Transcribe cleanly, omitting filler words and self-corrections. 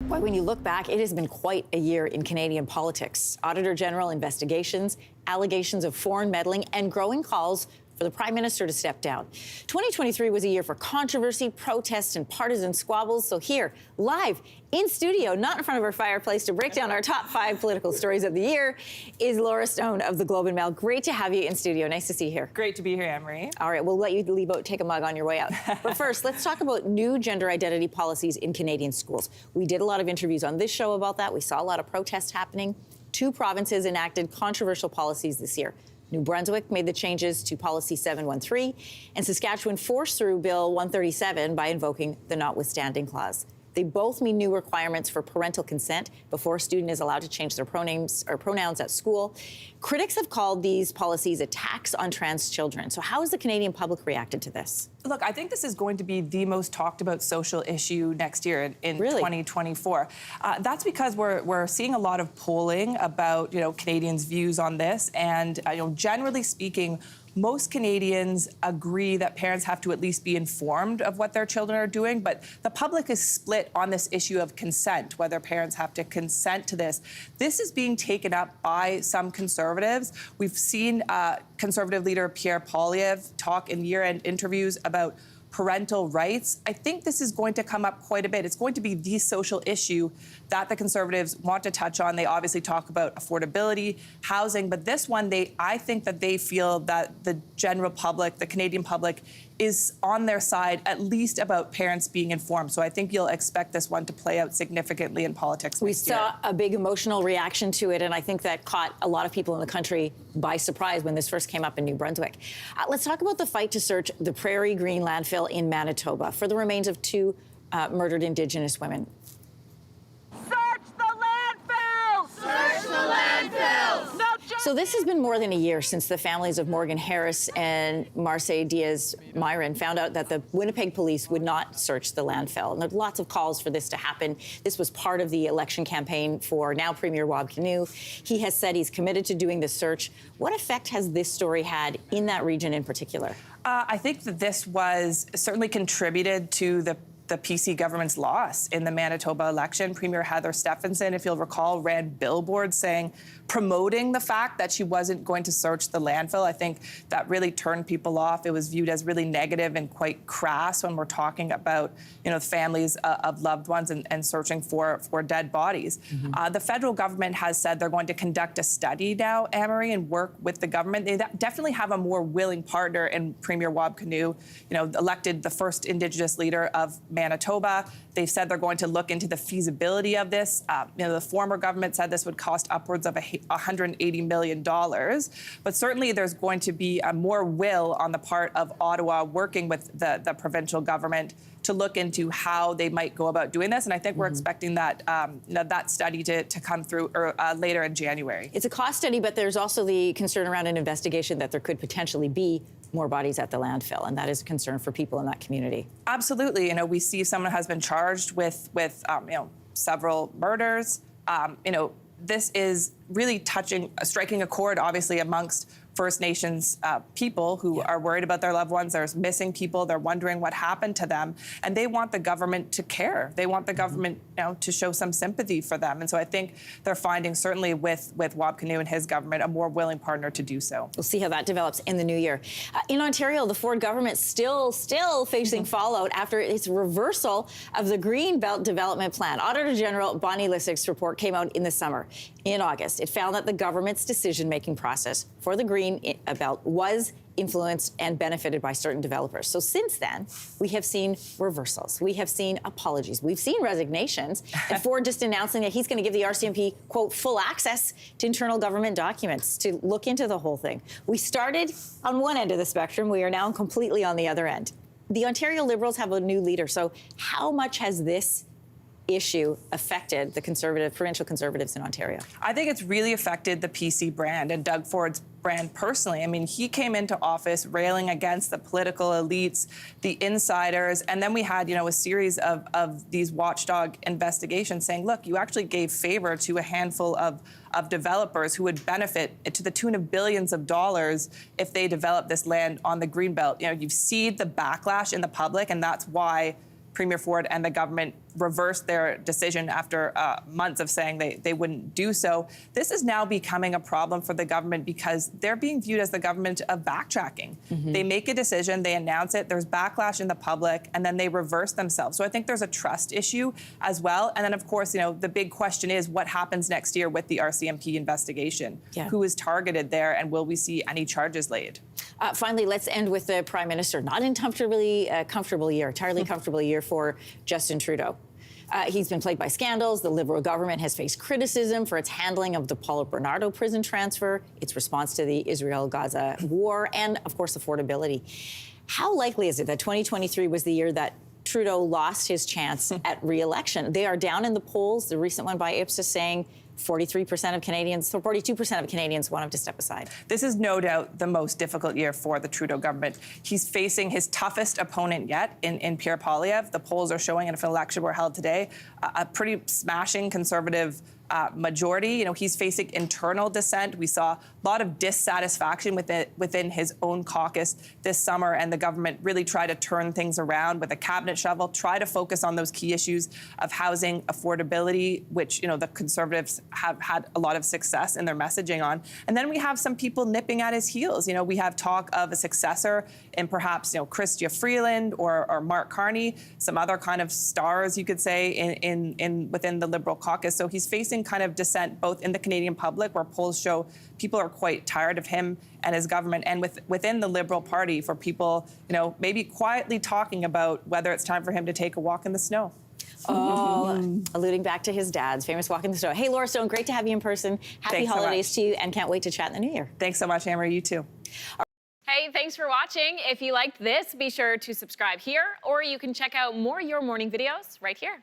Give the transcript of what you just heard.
Boy, when you look back, it has been quite a year in Canadian politics. Auditor General investigations, allegations of foreign meddling, and growing calls for the Prime Minister to step down. 2023 was a year for controversy, protests, and partisan squabbles. So here, live in studio, not in front of our fireplace, to break down our top 5 political stories of the year is Laura Stone of the Globe and Mail. Great to have you in studio. Nice to see you here. Great to be here, Anne-Marie. All right, we'll let you leave out, take a mug on your way out. But first, let's talk about new gender identity policies in Canadian schools. We did a lot of interviews on this show about that. We saw a lot of protests happening. 2 provinces enacted controversial policies this year. New Brunswick made the changes to Policy 713, and Saskatchewan forced through Bill 137 by invoking the notwithstanding clause. They both mean new requirements for parental consent before a student is allowed to change their pronouns at school. Critics have called these policies attacks on trans children. So how has the Canadian public reacted to this? Look, I think this is going to be the most talked about social issue next year in Really? 2024. That's because we're seeing a lot of polling about, Canadians' views on this. And, generally speaking, most Canadians agree that parents have to at least be informed of what their children are doing, but the public is split on this issue of consent, whether parents have to consent to this. This is being taken up by some Conservatives. We've seen Conservative leader Pierre Poilievre talk in year-end interviews about parental rights. I think this is going to come up quite a bit. It's going to be the social issue that the Conservatives want to touch on. They obviously talk about affordability, housing, but this one, I think that they feel that the general public, the Canadian public, is on their side, at least about parents being informed. So I think you'll expect this one to play out significantly in politics next year. We saw a big emotional reaction to it, and I think that caught a lot of people in the country by surprise when this first came up in New Brunswick. Let's talk about the fight to search the Prairie Green landfill in Manitoba for the remains of 2 murdered Indigenous women. Search the landfill! Search the landfill! No, So this has been more than a year since the families of Morgan Harris and Marseille Diaz-Myron found out that the Winnipeg police would not search the landfill. And there are lots of calls for this to happen. This was part of the election campaign for now Premier Rob Canoe. He has said he's committed to doing the search. What effect has this story had in that region in particular? I think that this was certainly contributed to the PC government's loss in the Manitoba election. Premier Heather Stephenson, if you'll recall, ran billboards promoting the fact that she wasn't going to search the landfill. I think that really turned people off. It was viewed as really negative and quite crass when we're talking about, families of loved ones and searching for dead bodies. Mm-hmm. The federal government has said they're going to conduct a study now, Anne-Marie, and work with the government. They definitely have a more willing partner in Premier Rob Canoe, elected the first Indigenous leader of Manitoba. They've said they're going to look into the feasibility of this. The former government said this would cost upwards of $180 million. But certainly there's going to be more will on the part of Ottawa working with the provincial government to look into how they might go about doing this. And I think we're expecting that that study to come through later in January. It's a cost study, but there's also the concern around an investigation that there could potentially be more bodies at the landfill, and that is a concern for people in that community. Absolutely. We see someone has been charged with several murders. This is really striking a chord, obviously, amongst First Nations people who are worried about their loved ones. There's missing people. They're wondering what happened to them. And they want the government to care. They want the government to show some sympathy for them. And so I think they're finding, certainly with Rob Canoe and his government, a more willing partner to do so. We'll see how that develops in the new year. In Ontario, the Ford government still facing fallout after its reversal of the Greenbelt Development Plan. Auditor General Bonnie Lysyc's report came out in the summer. In August, it found that the government's decision-making process for the Green Belt was influenced and benefited by certain developers. So since then, we have seen reversals. We have seen apologies. We've seen resignations. And Ford just announcing that he's going to give the RCMP, quote, full access to internal government documents to look into the whole thing. We started on one end of the spectrum. We are now completely on the other end. The Ontario Liberals have a new leader. So how much has this issue affected the provincial Conservatives in Ontario? I think it's really affected the PC brand and Doug Ford's brand personally. I mean, he came into office railing against the political elites, the insiders, and then we had, a series of these watchdog investigations saying, look, you actually gave favor to a handful of developers who would benefit to the tune of billions of dollars if they develop this land on the Greenbelt. You've seen the backlash in the public, and that's why Premier Ford and the government reversed their decision after months of saying they wouldn't do so. This is now becoming a problem for the government because they're being viewed as the government of backtracking. They make a decision, they announce it, there's backlash in the public, and then they reverse themselves. So I think there's a trust issue as well. And then, of course, the big question is what happens next year with the RCMP investigation? Yeah. Who is targeted there, and will we see any charges laid? Finally, let's end with the Prime Minister. Not entirely comfortable year for Justin Trudeau. He's been plagued by scandals. The Liberal government has faced criticism for its handling of the Paulo Bernardo prison transfer, its response to the Israel-Gaza war, and, of course, affordability. How likely is it that 2023 was the year that Trudeau lost his chance at re-election? They are down in the polls, the recent one by Ipsos saying 43% of Canadians, so 42% of Canadians want him to step aside. This is no doubt the most difficult year for the Trudeau government. He's facing his toughest opponent yet in Pierre Poilievre. The polls are showing, and if an election were held today, a pretty smashing Conservative majority. He's facing internal dissent. We saw a lot of dissatisfaction within his own caucus this summer, and the government really tried to turn things around with a cabinet shovel, try to focus on those key issues of housing affordability, which, the Conservatives have had a lot of success in their messaging on. And then we have some people nipping at his heels. We have talk of a successor in perhaps, Chrystia Freeland or Mark Carney, some other kind of stars, you could say, in within the Liberal caucus. So he's facing kind of dissent both in the Canadian public, where polls show people are quite tired of him and his government, and within the Liberal Party, for people, maybe quietly talking about whether it's time for him to take a walk in the snow. Oh, alluding back to his dad's famous walk in the snow. Hey, Laura Stone, great to have you in person. Happy Thanks so holidays much. to you, and can't wait to chat in the new year. Thanks so much, Anne-Marie. You too. Hey, thanks for watching. If you liked this, be sure to subscribe here, or you can check out more Your Morning videos right here.